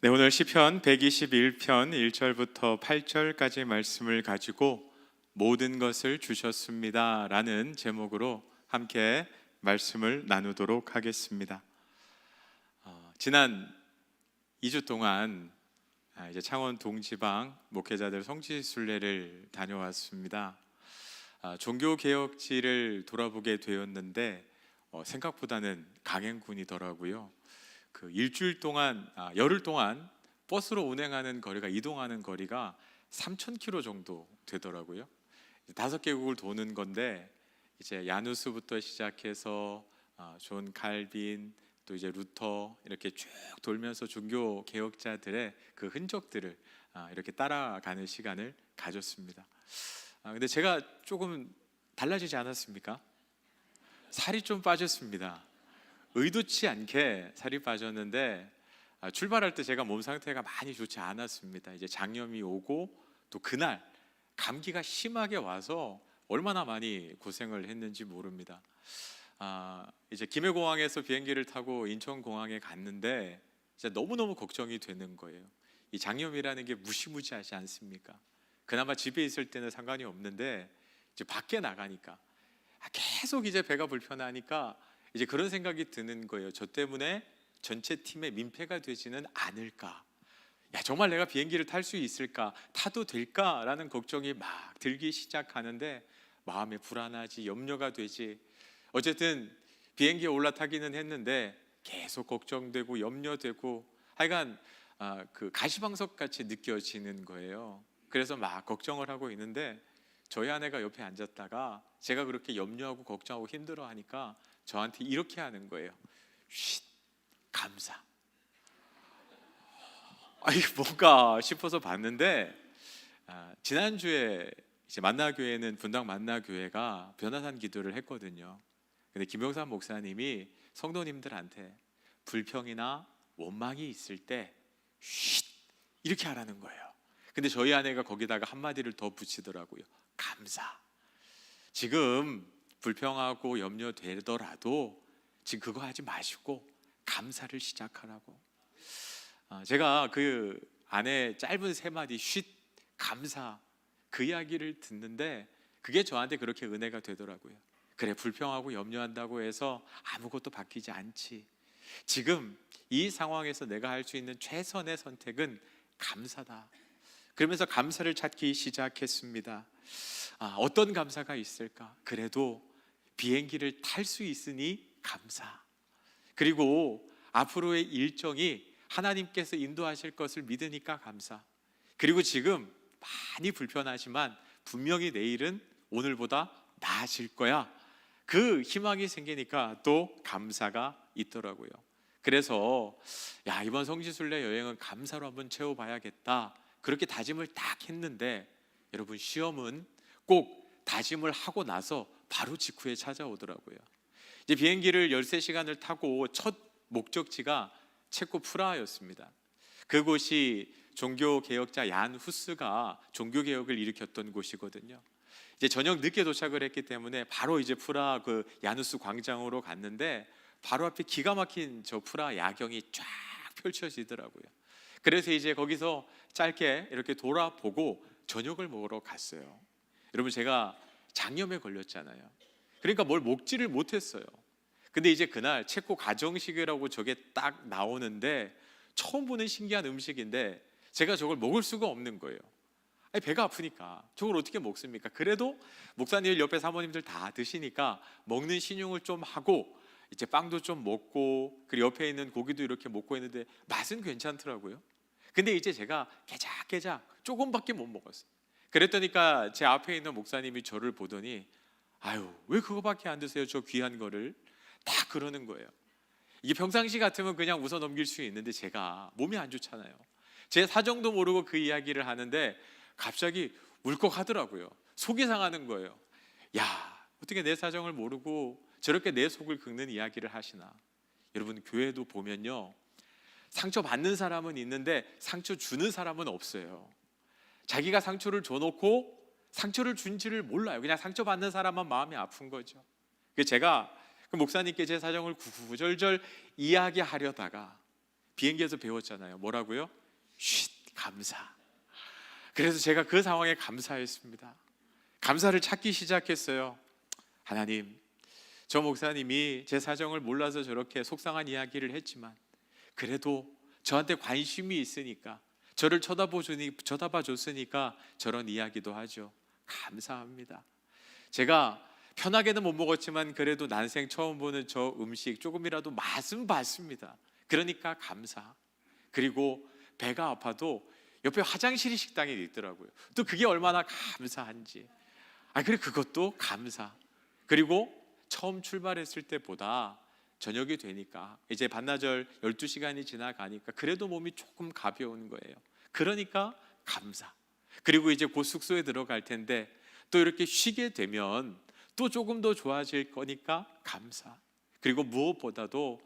네, 오늘 시편 121편 1절부터 8절까지 말씀을 가지고 모든 것을 주셨습니다 라는 제목으로 함께 말씀을 나누도록 하겠습니다. 지난 2주 동안 이제 창원 동지방 목회자들 성지순례를 다녀왔습니다. 종교개혁지를 돌아보게 되었는데 생각보다는 강행군이더라고요. 그 일주일 동안, 열흘 동안 버스로 운행하는 거리가, 이동하는 거리가 3,000km 정도 되더라고요. 5개국을 도는 건데 이제 야누스부터 시작해서 존 칼빈, 또 이제 루터 이렇게 쭉 돌면서 종교 개혁자들의 그 흔적들을 이렇게 따라가는 시간을 가졌습니다. 근데 제가 조금 달라지지 않았습니까? 살이 좀 빠졌습니다. 의도치 않게 살이 빠졌는데 출발할 때 제가 몸 상태가 많이 좋지 않았습니다. 이제 장염이 오고 또 그날 감기가 심하게 와서 얼마나 많이 고생을 했는지 모릅니다. 이제 김해공항에서 비행기를 타고 인천공항에 갔는데 진짜 너무너무 걱정이 되는 거예요. 이 장염이라는 게 무시무시하지 않습니까? 그나마 집에 있을 때는 상관이 없는데 이제 밖에 나가니까 계속 이제 배가 불편하니까 이제 그런 생각이 드는 거예요. 저 때문에 전체 팀의 민폐가 되지는 않을까? 야, 정말 내가 비행기를 탈 수 있을까? 타도 될까라는 걱정이 막 들기 시작하는데 마음에 불안하지, 염려가 되지. 어쨌든 비행기에 올라타기는 했는데 계속 걱정되고 염려되고 하여간 그 가시방석 같이 느껴지는 거예요. 그래서 막 걱정을 하고 있는데 저희 아내가 옆에 앉았다가 제가 그렇게 염려하고 걱정하고 힘들어하니까 저한테 이렇게 하는 거예요. 쉿, 감사. 이게 뭔가 싶어서 봤는데 지난주에 이제 만나교회는 분당 만나교회가 변화산 기도를 했거든요. 근데 김영삼 목사님이 성도님들한테 불평이나 원망이 있을 때 쉿, 이렇게 하라는 거예요. 근데 저희 아내가 거기다가 한마디를 더 붙이더라고요. 감사. 지금 불평하고 염려되더라도 지금 그거 하지 마시고 감사를 시작하라고. 제가 그 안에 짧은 3마디 쉿, 감사, 그 이야기를 듣는데 그게 저한테 그렇게 은혜가 되더라고요. 그래, 불평하고 염려한다고 해서 아무것도 바뀌지 않지. 지금 이 상황에서 내가 할 수 있는 최선의 선택은 감사다. 그러면서 감사를 찾기 시작했습니다. 어떤 감사가 있을까? 그래도 비행기를 탈 수 있으니 감사. 그리고 앞으로의 일정이 하나님께서 인도하실 것을 믿으니까 감사. 그리고 지금 많이 불편하지만 분명히 내일은 오늘보다 나아질 거야. 그 희망이 생기니까 또 감사가 있더라고요. 그래서 이번 성지순례 여행은 감사로 한번 채워봐야겠다. 그렇게 다짐을 딱 했는데 여러분, 시험은 꼭 다짐을 하고 나서 바로 직후에 찾아오더라고요. 이제 비행기를 13시간을 타고 첫 목적지가 체코 프라하였습니다. 그곳이 종교개혁자 얀 후스가 종교개혁을 일으켰던 곳이거든요. 이제 저녁 늦게 도착을 했기 때문에 바로 이제 프라하 그 야누스 광장으로 갔는데 바로 앞에 기가 막힌 저 프라하 야경이 쫙 펼쳐지더라고요. 그래서 이제 거기서 짧게 이렇게 돌아보고 저녁을 먹으러 갔어요. 여러분, 제가 장염에 걸렸잖아요. 그러니까 뭘 먹지를 못했어요. 근데 이제 그날 체코 가정식이라고 저게 딱 나오는데 처음 보는 신기한 음식인데 제가 저걸 먹을 수가 없는 거예요. 배가 아프니까 저걸 어떻게 먹습니까? 그래도 목사님 옆에 사모님들 다 드시니까 먹는 신용을 좀 하고 이제 빵도 좀 먹고 그리고 옆에 있는 고기도 이렇게 먹고 했는데 맛은 괜찮더라고요. 근데 이제 제가 깨작깨작 조금밖에 못 먹었어요. 그랬더니까 제 앞에 있는 목사님이 저를 보더니 왜 그거밖에 안 드세요? 저 귀한 거를. 딱 그러는 거예요. 이게 평상시 같으면 그냥 웃어 넘길 수 있는데 제가 몸이 안 좋잖아요. 제 사정도 모르고 그 이야기를 하는데 갑자기 울컥하더라고요. 속이 상하는 거예요. 어떻게 내 사정을 모르고 저렇게 내 속을 긁는 이야기를 하시나. 여러분, 교회도 보면요, 상처 받는 사람은 있는데 상처 주는 사람은 없어요. 자기가 상처를 줘놓고 상처를 준지를 몰라요. 그냥 상처받는 사람만 마음이 아픈 거죠. 그래서 제가 그 목사님께 제 사정을 구구절절 이야기하려다가 비행기에서 배웠잖아요. 뭐라고요? 쉿, 감사. 그래서 제가 그 상황에 감사했습니다. 감사를 찾기 시작했어요. 하나님, 저 목사님이 제 사정을 몰라서 저렇게 속상한 이야기를 했지만 그래도 저한테 관심이 있으니까, 저를 쳐다봐 줬으니까 저런 이야기도 하죠. 감사합니다. 제가 편하게는 못 먹었지만 그래도 난생 처음 보는 저 음식 조금이라도 맛은 봤습니다. 그러니까 감사. 그리고 배가 아파도 옆에 화장실이 식당에 있더라고요. 또 그게 얼마나 감사한지. 그래, 그것도 감사. 그리고 처음 출발했을 때보다 저녁이 되니까 이제 반나절 12시간이 지나가니까 그래도 몸이 조금 가벼운 거예요. 그러니까 감사. 그리고 이제 곧 숙소에 들어갈 텐데 또 이렇게 쉬게 되면 또 조금 더 좋아질 거니까 감사. 그리고 무엇보다도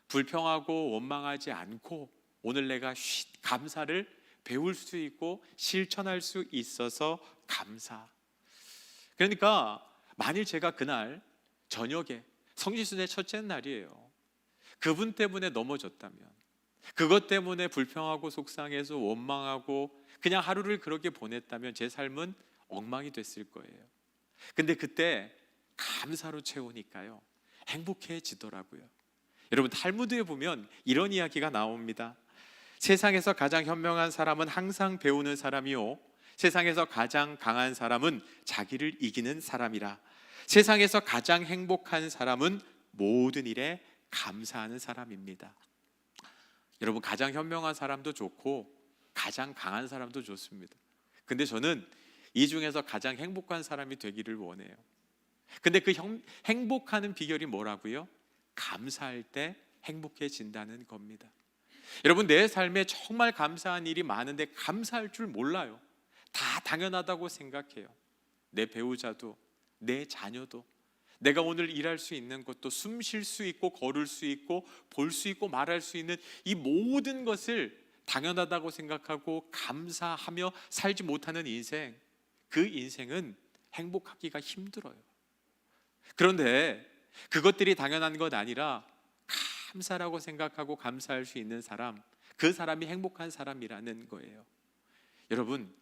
불평하고 원망하지 않고 오늘 내가 감사를 배울 수 있고 실천할 수 있어서 감사. 그러니까 만일 제가 그날 저녁에, 성지순의 첫째 날이에요, 그분 때문에 넘어졌다면, 그것 때문에 불평하고 속상해서 원망하고 그냥 하루를 그렇게 보냈다면 제 삶은 엉망이 됐을 거예요. 근데 그때 감사로 채우니까요, 행복해지더라고요. 여러분, 탈무드에 보면 이런 이야기가 나옵니다. 세상에서 가장 현명한 사람은 항상 배우는 사람이요, 세상에서 가장 강한 사람은 자기를 이기는 사람이라. 세상에서 가장 행복한 사람은 모든 일에 감사하는 사람입니다. 여러분, 가장 현명한 사람도 좋고 가장 강한 사람도 좋습니다. 근데 저는 이 중에서 가장 행복한 사람이 되기를 원해요. 근데 그 행복하는 비결이 뭐라고요? 감사할 때 행복해진다는 겁니다. 여러분, 내 삶에 정말 감사한 일이 많은데 감사할 줄 몰라요. 다 당연하다고 생각해요. 내 배우자도, 내 자녀도, 내가 오늘 일할 수 있는 것도, 숨 쉴 수 있고 걸을 수 있고 볼 수 있고 말할 수 있는 이 모든 것을 당연하다고 생각하고 감사하며 살지 못하는 인생, 그 인생은 행복하기가 힘들어요. 그런데 그것들이 당연한 것 아니라 감사라고 생각하고 감사할 수 있는 사람, 그 사람이 행복한 사람이라는 거예요. 여러분,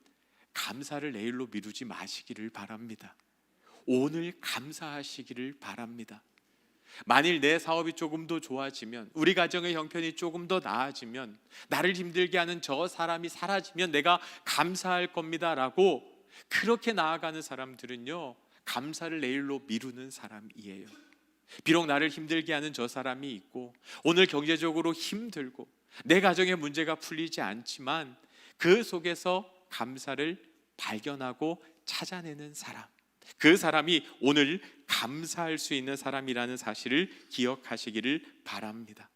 감사를 내일로 미루지 마시기를 바랍니다. 오늘 감사하시기를 바랍니다. 만일 내 사업이 조금 더 좋아지면, 우리 가정의 형편이 조금 더 나아지면, 나를 힘들게 하는 저 사람이 사라지면 내가 감사할 겁니다 라고 그렇게 나아가는 사람들은요, 감사를 내일로 미루는 사람이에요. 비록 나를 힘들게 하는 저 사람이 있고 오늘 경제적으로 힘들고 내 가정의 문제가 풀리지 않지만 그 속에서 감사를 발견하고 찾아내는 사람, 그 사람이 오늘 감사할 수 있는 사람이라는 사실을 기억하시기를 바랍니다.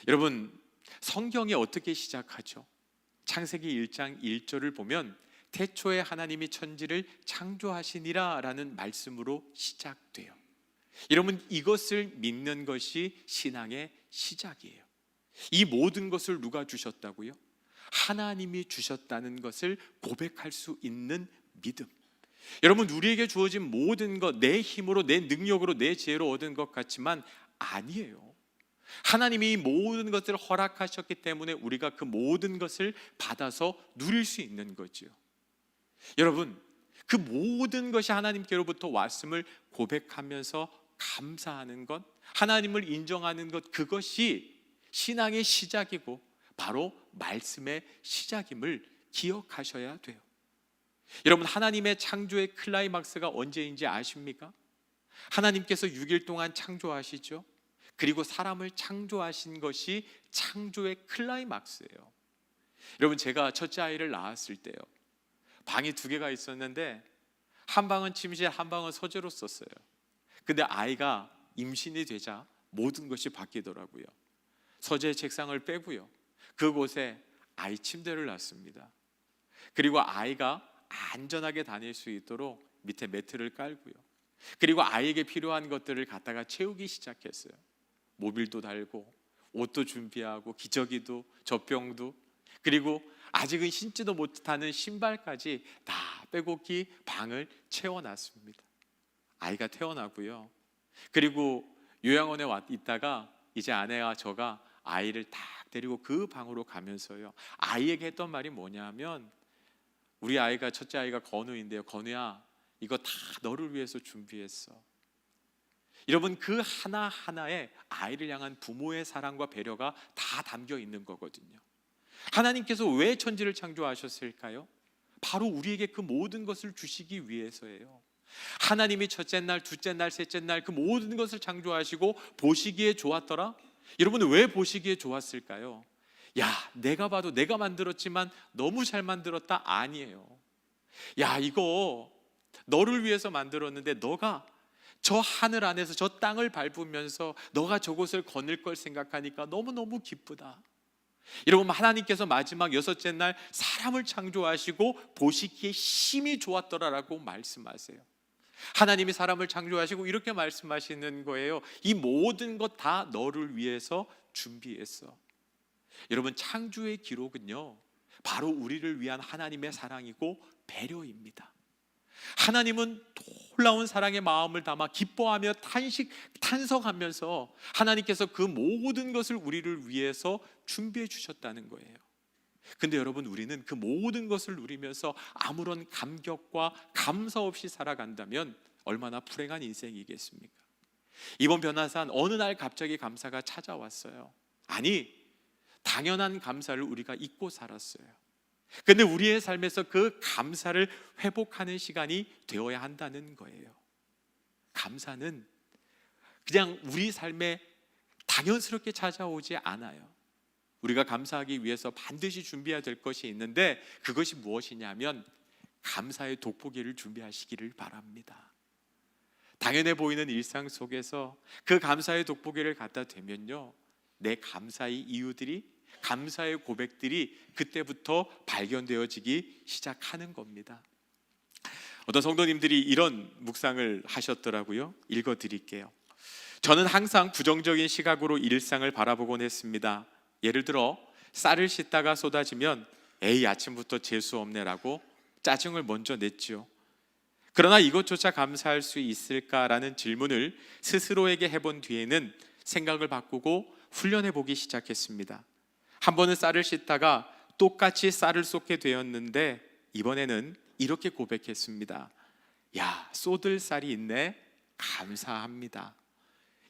여러분, 성경이 어떻게 시작하죠? 창세기 1장 1절을 보면 태초에 하나님이 천지를 창조하시니라 라는 말씀으로 시작돼요. 여러분, 이것을 믿는 것이 신앙의 시작이에요. 이 모든 것을 누가 주셨다고요? 하나님이 주셨다는 것을 고백할 수 있는 믿음. 여러분, 우리에게 주어진 모든 것, 내 힘으로, 내 능력으로, 내 지혜로 얻은 것 같지만 아니에요. 하나님이 이 모든 것들을 허락하셨기 때문에 우리가 그 모든 것을 받아서 누릴 수 있는 거죠. 여러분, 그 모든 것이 하나님께로부터 왔음을 고백하면서 감사하는 것, 하나님을 인정하는 것, 그것이 신앙의 시작이고 바로 말씀의 시작임을 기억하셔야 돼요. 여러분, 하나님의 창조의 클라이막스가 언제인지 아십니까? 하나님께서 6일 동안 창조하시죠. 그리고 사람을 창조하신 것이 창조의 클라이막스예요. 여러분, 제가 첫째 아이를 낳았을 때요, 방이 2개가 있었는데 한 방은 침실, 한 방은 서재로 썼어요. 근데 아이가 임신이 되자 모든 것이 바뀌더라고요. 서재 책상을 빼고요, 그곳에 아이 침대를 놨습니다. 그리고 아이가 안전하게 다닐 수 있도록 밑에 매트를 깔고요, 그리고 아이에게 필요한 것들을 갖다가 채우기 시작했어요. 모빌도 달고 옷도 준비하고 기저귀도 젖병도, 그리고 아직은 신지도 못하는 신발까지 다 빼곡히 방을 채워놨습니다. 아이가 태어나고요, 그리고 요양원에 있다가 이제 아내와 저가 아이를 딱 데리고 그 방으로 가면서요, 아이에게 했던 말이 뭐냐면, 우리 아이가, 첫째 아이가 건우인데요, 건우야, 이거 다 너를 위해서 준비했어. 여러분, 그 하나하나에 아이를 향한 부모의 사랑과 배려가 다 담겨 있는 거거든요. 하나님께서 왜 천지를 창조하셨을까요? 바로 우리에게 그 모든 것을 주시기 위해서예요. 하나님이 첫째 날, 둘째 날, 셋째 날 그 모든 것을 창조하시고 보시기에 좋았더라? 여러분은 왜 보시기에 좋았을까요? 야, 내가 봐도 내가 만들었지만 너무 잘 만들었다? 아니에요. 야, 이거 너를 위해서 만들었는데 너가 저 하늘 안에서 저 땅을 밟으면서 너가 저곳을 거닐 걸 생각하니까 너무너무 기쁘다. 여러분, 하나님께서 마지막 여섯째 날 사람을 창조하시고 보시기에 심히 좋았더라라고 말씀하세요. 하나님이 사람을 창조하시고 이렇게 말씀하시는 거예요. 이 모든 것 다 너를 위해서 준비했어. 여러분, 창조의 기록은요, 바로 우리를 위한 하나님의 사랑이고 배려입니다. 하나님은 놀라운 사랑의 마음을 담아 기뻐하며 탄식하면서 하나님께서 그 모든 것을 우리를 위해서 준비해 주셨다는 거예요. 근데 여러분, 우리는 그 모든 것을 누리면서 아무런 감격과 감사 없이 살아간다면 얼마나 불행한 인생이겠습니까? 이번 변화산 어느 날 갑자기 감사가 찾아왔어요. 아니, 당연한 감사를 우리가 잊고 살았어요. 근데 우리의 삶에서 그 감사를 회복하는 시간이 되어야 한다는 거예요. 감사는 그냥 우리 삶에 당연스럽게 찾아오지 않아요. 우리가 감사하기 위해서 반드시 준비해야 될 것이 있는데, 그것이 무엇이냐면 감사의 돋보기를 준비하시기를 바랍니다. 당연해 보이는 일상 속에서 그 감사의 돋보기를 갖다 대면요, 내 감사의 이유들이, 감사의 고백들이 그때부터 발견되어지기 시작하는 겁니다. 어떤 성도님들이 이런 묵상을 하셨더라고요. 읽어드릴게요. 저는 항상 부정적인 시각으로 일상을 바라보곤 했습니다. 예를 들어 쌀을 씻다가 쏟아지면 에이, 아침부터 재수 없네라고 짜증을 먼저 냈지요. 그러나 이것조차 감사할 수 있을까라는 질문을 스스로에게 해본 뒤에는 생각을 바꾸고 훈련해 보기 시작했습니다. 한 번은 쌀을 씻다가 똑같이 쌀을 쏟게 되었는데, 이번에는 이렇게 고백했습니다. 야, 쏟을 쌀이 있네, 감사합니다.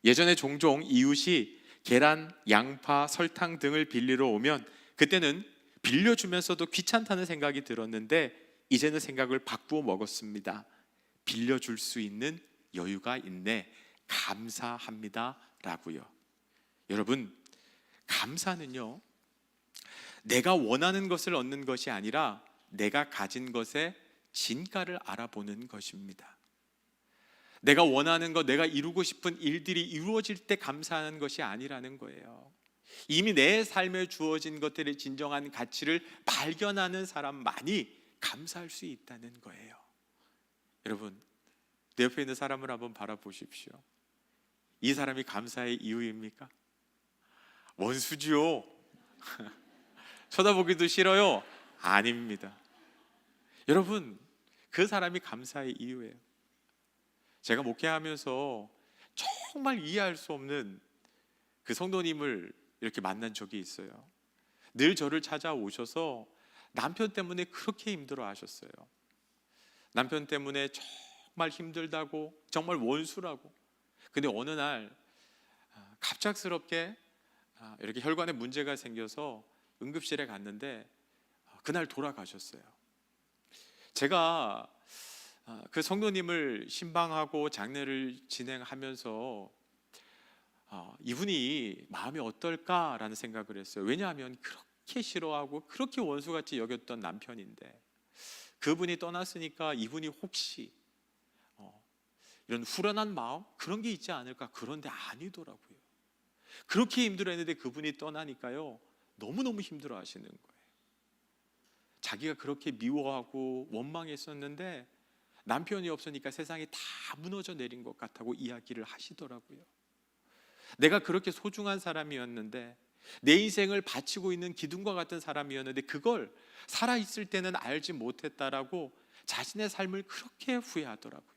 예전에 종종 이웃이 계란, 양파, 설탕 등을 빌리러 오면 그때는 빌려주면서도 귀찮다는 생각이 들었는데, 이제는 생각을 바꾸어 먹었습니다. 빌려줄 수 있는 여유가 있네, 감사합니다 라고요. 여러분, 감사는요, 내가 원하는 것을 얻는 것이 아니라 내가 가진 것의 진가를 알아보는 것입니다. 내가 원하는 것, 내가 이루고 싶은 일들이 이루어질 때 감사하는 것이 아니라는 거예요. 이미 내 삶에 주어진 것들의 진정한 가치를 발견하는 사람만이 감사할 수 있다는 거예요. 여러분, 내 옆에 있는 사람을 한번 바라보십시오. 이 사람이 감사의 이유입니까? 원수지요. 쳐다보기도 싫어요? 아닙니다. 여러분, 그 사람이 감사의 이유예요. 제가 목회하면서 정말 이해할 수 없는 그 성도님을 이렇게 만난 적이 있어요. 늘 저를 찾아오셔서 남편 때문에 그렇게 힘들어 하셨어요. 남편 때문에 정말 힘들다고, 정말 원수라고. 근데 어느 날 갑작스럽게 이렇게 혈관에 문제가 생겨서 응급실에 갔는데 그날 돌아가셨어요. 제가 그 성도님을 신방하고 장례를 진행하면서 이분이 마음이 어떨까라는 생각을 했어요. 왜냐하면 그렇게 싫어하고 그렇게 원수같이 여겼던 남편인데, 그분이 떠났으니까 이분이 혹시 이런 후련한 마음, 그런 게 있지 않을까. 그런데 아니더라고요. 그렇게 힘들어했는데 그분이 떠나니까요, 너무너무 힘들어 하시는 거예요. 자기가 그렇게 미워하고 원망했었는데 남편이 없으니까 세상이 다 무너져 내린 것 같다고 이야기를 하시더라고요. 내가 그렇게 소중한 사람이었는데, 내 인생을 바치고 있는 기둥과 같은 사람이었는데 그걸 살아있을 때는 알지 못했다라고 자신의 삶을 그렇게 후회하더라고요.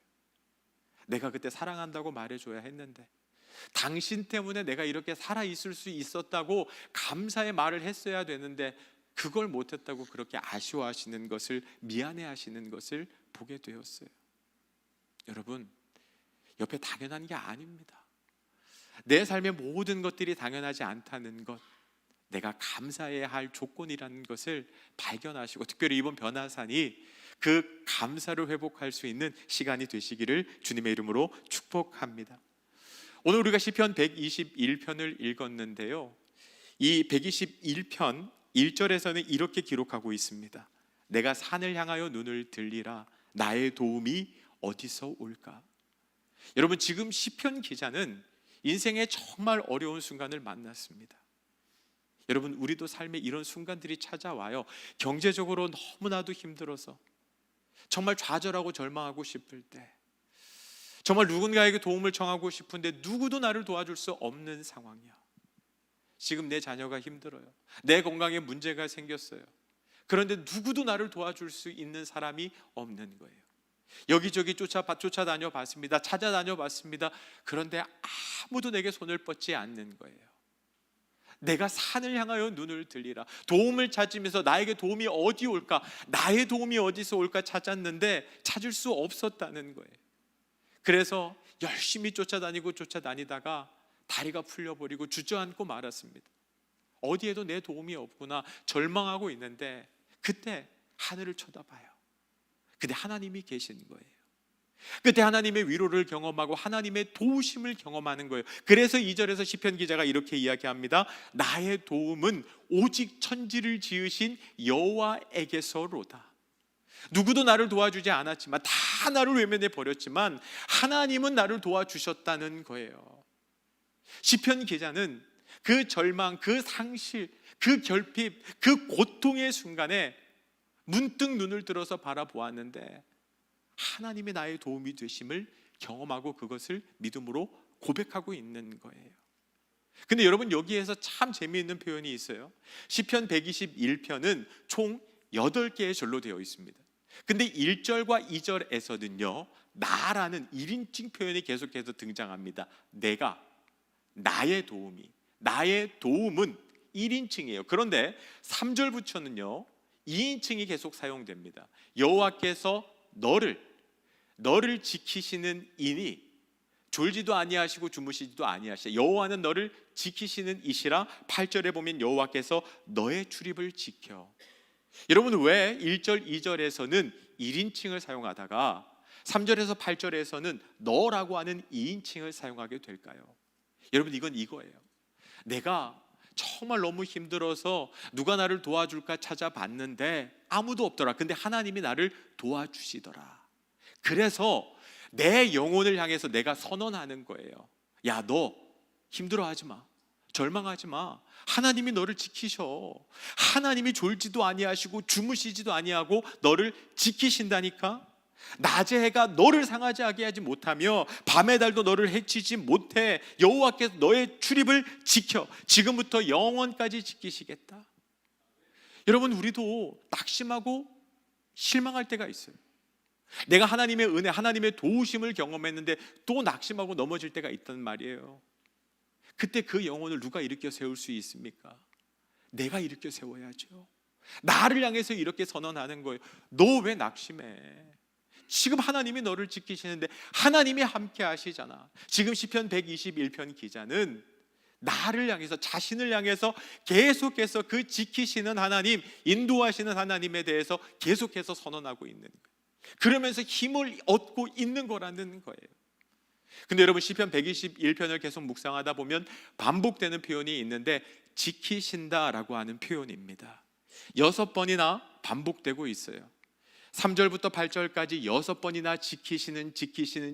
내가 그때 사랑한다고 말해줘야 했는데, 당신 때문에 내가 이렇게 살아 있을 수 있었다고 감사의 말을 했어야 되는데 그걸 못했다고 그렇게 아쉬워하시는 것을, 미안해하시는 것을 보게 되었어요. 여러분, 옆에 당연한 게 아닙니다. 내 삶의 모든 것들이 당연하지 않다는 것, 내가 감사해야 할 조건이라는 것을 발견하시고, 특별히 이번 변화산이 그 감사를 회복할 수 있는 시간이 되시기를 주님의 이름으로 축복합니다. 오늘 우리가 시편 121편을 읽었는데요, 이 121편 1절에서는 이렇게 기록하고 있습니다. 내가 산을 향하여 눈을 들리라. 나의 도움이 어디서 올까? 여러분, 지금 시편 기자는 인생의 정말 어려운 순간을 만났습니다. 여러분, 우리도 삶에 이런 순간들이 찾아와요. 경제적으로 너무나도 힘들어서, 정말 좌절하고 절망하고 싶을 때, 정말 누군가에게 도움을 청하고 싶은데 누구도 나를 도와줄 수 없는 상황이야. 지금 내 자녀가 힘들어요. 내 건강에 문제가 생겼어요. 그런데 누구도 나를 도와줄 수 있는 사람이 없는 거예요. 여기저기 쫓아다녀 봤습니다. 찾아다녀 봤습니다. 그런데 아무도 내게 손을 뻗지 않는 거예요. 내가 산을 향하여 눈을 들리라. 도움을 찾으면서 나에게 도움이 어디 올까? 나의 도움이 어디서 올까 찾았는데 찾을 수 없었다는 거예요. 그래서 열심히 쫓아다니다가 다리가 풀려버리고 주저앉고 말았습니다. 어디에도 내 도움이 없구나 절망하고 있는데, 그때 하늘을 쳐다봐요. 근데 하나님이 계신 거예요. 그때 하나님의 위로를 경험하고 하나님의 도우심을 경험하는 거예요. 그래서 2절에서 시편 기자가 이렇게 이야기합니다. 나의 도움은 오직 천지를 지으신 여호와에게서로다. 누구도 나를 도와주지 않았지만, 다 나를 외면해 버렸지만 하나님은 나를 도와주셨다는 거예요. 시편 기자는 그 절망, 그 상실, 그 결핍, 그 고통의 순간에 문득 눈을 들어서 바라보았는데 하나님이 나의 도움이 되심을 경험하고 그것을 믿음으로 고백하고 있는 거예요. 근데 여러분, 여기에서 참 재미있는 표현이 있어요. 시편 121편은 총 8개의 절로 되어 있습니다. 근데 1절과 2절에서는요, 나라는 1인칭 표현이 계속해서 등장합니다. 내가, 나의 도움은 1인칭이에요. 그런데 3절부터는요 2인칭이 계속 사용됩니다. 여호와께서 너를 지키시는 이니 졸지도 아니하시고 주무시지도 아니하시라. 여호와는 너를 지키시는 이시라. 8절에 보면 여호와께서 너의 출입을 지켜. 여러분, 왜 1절, 2절에서는 1인칭을 사용하다가 3절에서 8절에서는 너라고 하는 2인칭을 사용하게 될까요? 여러분, 이건 이거예요. 내가 정말 너무 힘들어서 누가 나를 도와줄까 찾아봤는데 아무도 없더라. 근데 하나님이 나를 도와주시더라. 그래서 내 영혼을 향해서 내가 선언하는 거예요. 야, 너 힘들어하지 마. 절망하지 마. 하나님이 너를 지키셔. 하나님이 졸지도 아니하시고 주무시지도 아니하고 너를 지키신다니까. 낮의 해가 너를 상하지 하지 못하며 밤의 달도 너를 해치지 못해. 여호와께서 너의 출입을 지켜 지금부터 영원까지 지키시겠다. 여러분, 우리도 낙심하고 실망할 때가 있어요. 내가 하나님의 은혜, 하나님의 도우심을 경험했는데 또 낙심하고 넘어질 때가 있단 말이에요. 그때 그 영혼을 누가 일으켜 세울 수 있습니까? 내가 일으켜 세워야죠. 나를 향해서 이렇게 선언하는 거예요. 너 왜 낙심해? 지금 하나님이 너를 지키시는데 하나님이 함께 하시잖아. 지금 시편 121편 기자는 나를 향해서, 자신을 향해서 계속해서 그 지키시는 하나님, 인도하시는 하나님에 대해서 계속해서 선언하고 있는 거예요. 그러면서 힘을 얻고 있는 거라는 거예요. 근데 여러분, 시편 121편을 계속 묵상하다 보면 반복되는 표현이 있는데 지키신다라고 하는 표현입니다. 6번이나 반복되고 있어요. 3절부터 8절까지 6번이나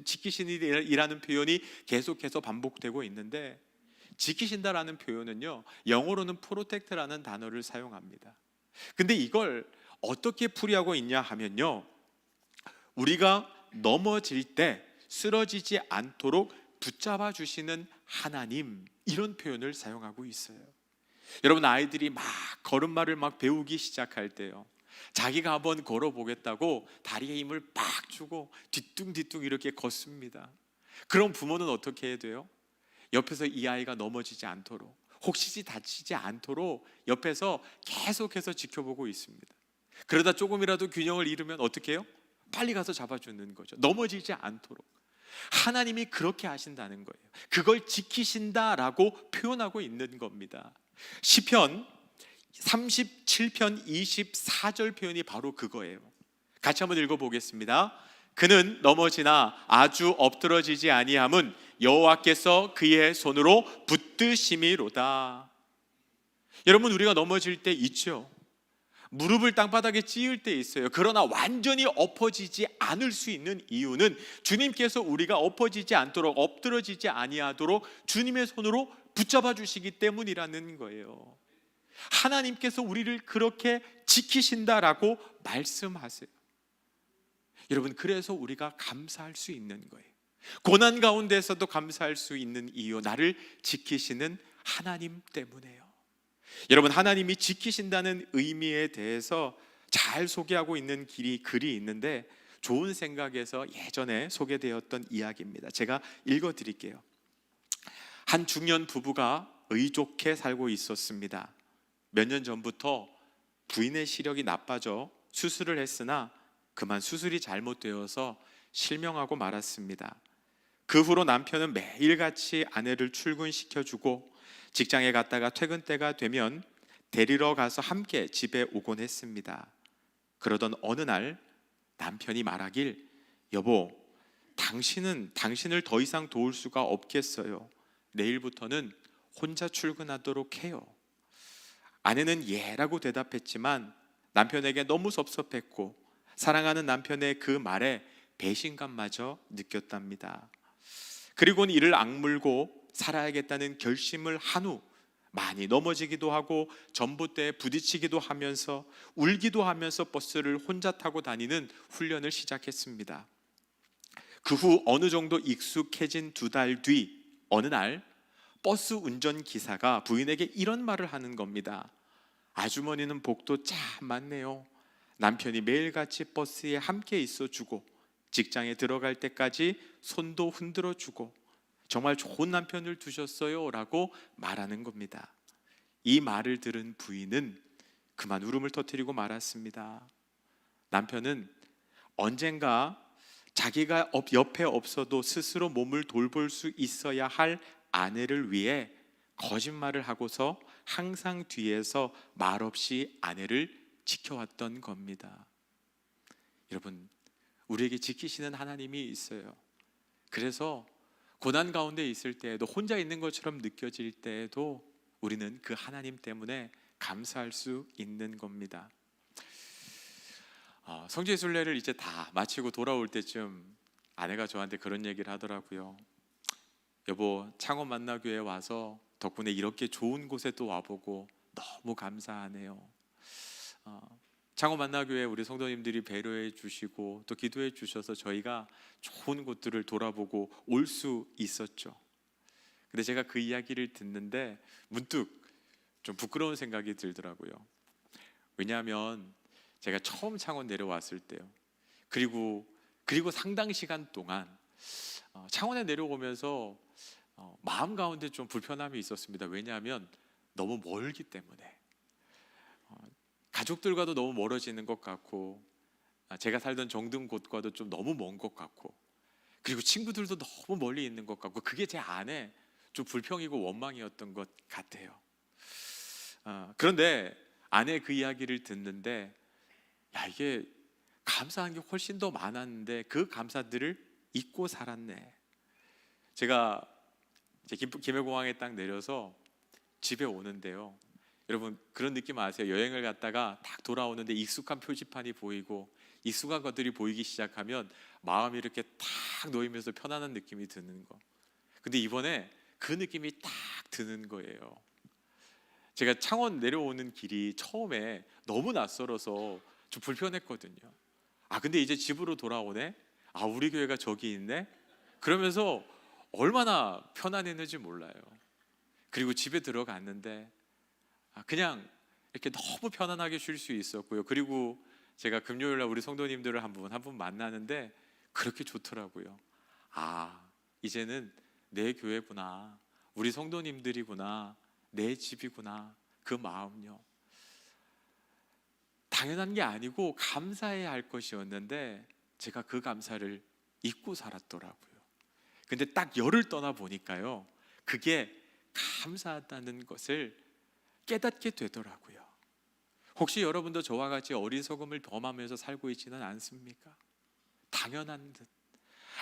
지키시는이라는 표현이 계속해서 반복되고 있는데, 지키신다라는 표현은요, 영어로는 프로텍트라는 단어를 사용합니다. 근데 이걸 어떻게 풀이하고 있냐 하면요, 우리가 넘어질 때 쓰러지지 않도록 붙잡아 주시는 하나님, 이런 표현을 사용하고 있어요. 여러분, 아이들이 막 걸음마를 막 배우기 시작할 때요, 자기가 한번 걸어보겠다고 다리에 힘을 빡 주고 뒤뚱뒤뚱 이렇게 걷습니다. 그럼 부모는 어떻게 해야 돼요? 옆에서 이 아이가 넘어지지 않도록, 혹시 다치지 않도록 옆에서 계속해서 지켜보고 있습니다. 그러다 조금이라도 균형을 잃으면 어떻게 해요? 빨리 가서 잡아주는 거죠. 넘어지지 않도록. 하나님이 그렇게 하신다는 거예요. 그걸 지키신다라고 표현하고 있는 겁니다. 시편 37편 24절 표현이 바로 그거예요. 같이 한번 읽어보겠습니다. 그는 넘어지나 아주 엎드러지지 아니함은 여호와께서 그의 손으로 붙드심이로다. 여러분, 우리가 넘어질 때 있죠. 무릎을 땅바닥에 찌을 때 있어요. 그러나 완전히 엎어지지 않을 수 있는 이유는 주님께서 우리가 엎어지지 않도록, 엎드러지지 아니하도록 주님의 손으로 붙잡아 주시기 때문이라는 거예요. 하나님께서 우리를 그렇게 지키신다라고 말씀하세요. 여러분, 그래서 우리가 감사할 수 있는 거예요. 고난 가운데서도 감사할 수 있는 이유, 나를 지키시는 하나님 때문에요. 여러분, 하나님이 지키신다는 의미에 대해서 잘 소개하고 있는 글이 있는데, 좋은 생각에서 예전에 소개되었던 이야기입니다. 제가 읽어드릴게요. 한 중년 부부가 의족해 살고 있었습니다. 몇 년 전부터 부인의 시력이 나빠져 수술을 했으나 그만 수술이 잘못되어서 실명하고 말았습니다. 그 후로 남편은 매일같이 아내를 출근시켜주고 직장에 갔다가 퇴근 때가 되면 데리러 가서 함께 집에 오곤 했습니다. 그러던 어느 날 남편이 말하길, 여보, 당신을 더 이상 도울 수가 없겠어요. 내일부터는 혼자 출근하도록 해요. 아내는 예라고 대답했지만 남편에게 너무 섭섭했고 사랑하는 남편의 그 말에 배신감마저 느꼈답니다. 그리고는 이를 악물고 살아야겠다는 결심을 한 후 많이 넘어지기도 하고 전봇대에 부딪히기도 하면서 울기도 하면서 버스를 혼자 타고 다니는 훈련을 시작했습니다. 그 후 어느 정도 익숙해진 2달 뒤 어느 날 버스 운전기사가 부인에게 이런 말을 하는 겁니다. 아주머니는 복도 참 많네요. 남편이 매일같이 버스에 함께 있어주고 직장에 들어갈 때까지 손도 흔들어주고 정말 좋은 남편을 두셨어요 라고 말하는 겁니다. 이 말을 들은 부인은 그만 울음을 터뜨리고 말았습니다. 남편은 언젠가 자기가 옆에 없어도 스스로 몸을 돌볼 수 있어야 할 아내를 위해 거짓말을 하고서 항상 뒤에서 말없이 아내를 지켜왔던 겁니다. 여러분, 우리에게 지키시는 하나님이 있어요. 그래서 고난 가운데 있을 때에도, 혼자 있는 것처럼 느껴질 때에도 우리는 그 하나님 때문에 감사할 수 있는 겁니다. 성지순례를 이제 다 마치고 돌아올 때쯤 아내가 저한테 그런 얘기를 하더라고요. 여보, 창원 만나교회 와서 덕분에 이렇게 좋은 곳에 또 와보고 너무 감사하네요. 창원 만나교회 우리 성도님들이 배려해 주시고 또 기도해 주셔서 저희가 좋은 곳들을 돌아보고 올 수 있었죠. 근데 제가 그 이야기를 듣는데 문득 좀 부끄러운 생각이 들더라고요. 왜냐하면 제가 처음 창원 내려왔을 때요, 그리고 상당 시간 동안 창원에 내려오면서 마음 가운데 좀 불편함이 있었습니다. 왜냐하면 너무 멀기 때문에 가족들과도 너무 멀어지는 것 같고, 제가 살던 정든 곳과도 좀 너무 먼 것 같고, 그리고 친구들도 너무 멀리 있는 것 같고, 그게 제 안에 좀 불평이고 원망이었던 것 같아요. 그런데 아내 그 이야기를 듣는데, 야, 이게 감사한 게 훨씬 더 많았는데 그 감사들을 잊고 살았네. 제가 김해공항에 딱 내려서 집에 오는데요, 여러분 그런 느낌 아세요? 여행을 갔다가 딱 돌아오는데 익숙한 표지판이 보이고 익숙한 것들이 보이기 시작하면 마음이 이렇게 탁 놓이면서 편안한 느낌이 드는 거. 근데 이번에 그 느낌이 딱 드는 거예요. 제가 창원 내려오는 길이 처음에 너무 낯설어서 좀 불편했거든요. 근데 이제 집으로 돌아오네. 우리 교회가 저기 있네. 그러면서 얼마나 편안했는지 몰라요. 그리고 집에 들어갔는데 그냥 이렇게 너무 편안하게 쉴 수 있었고요. 그리고 제가 금요일날 우리 성도님들을 한 분 만나는데 그렇게 좋더라고요. 이제는 내 교회구나. 우리 성도님들이구나, 내 집이구나, 그 마음요. 당연한 게 아니고 감사해야 할 것이었는데 제가 그 감사를 잊고 살았더라고요. 근데 딱 열을 떠나 보니까요, 그게 감사하다는 것을 깨닫게 되더라고요. 혹시 여러분도 저와 같이 어리석음을 범하면서 살고 있지는 않습니까? 당연한 듯,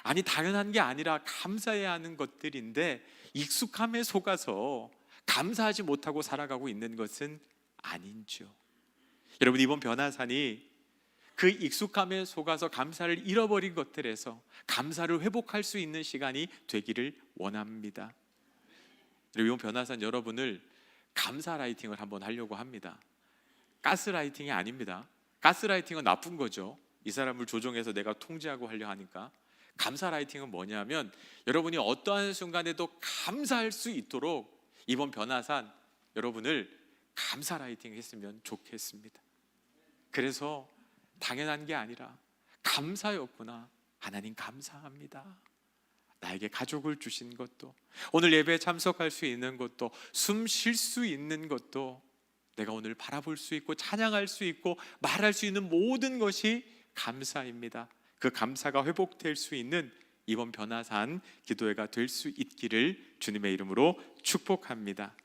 아니 당연한 게 아니라 감사해야 하는 것들인데 익숙함에 속아서 감사하지 못하고 살아가고 있는 것은 아닌지요. 여러분, 이번 변화산이 그 익숙함에 속아서 감사를 잃어버린 것들에서 감사를 회복할 수 있는 시간이 되기를 원합니다. 이번 변화산 여러분을 감사 라이팅을 한번 하려고 합니다. 가스라이팅이 아닙니다. 가스라이팅은 나쁜 거죠. 이 사람을 조종해서 내가 통제하고 하려 하니까. 감사 라이팅은 뭐냐면 여러분이 어떠한 순간에도 감사할 수 있도록 이번 변화산 여러분을 감사 라이팅 했으면 좋겠습니다. 그래서 당연한 게 아니라 감사였구나, 하나님 감사합니다. 나에게 가족을 주신 것도, 오늘 예배에 참석할 수 있는 것도, 숨 쉴 수 있는 것도, 내가 오늘 바라볼 수 있고 찬양할 수 있고 말할 수 있는 모든 것이 감사입니다. 그 감사가 회복될 수 있는 이번 변화산 기도회가 될 수 있기를 주님의 이름으로 축복합니다.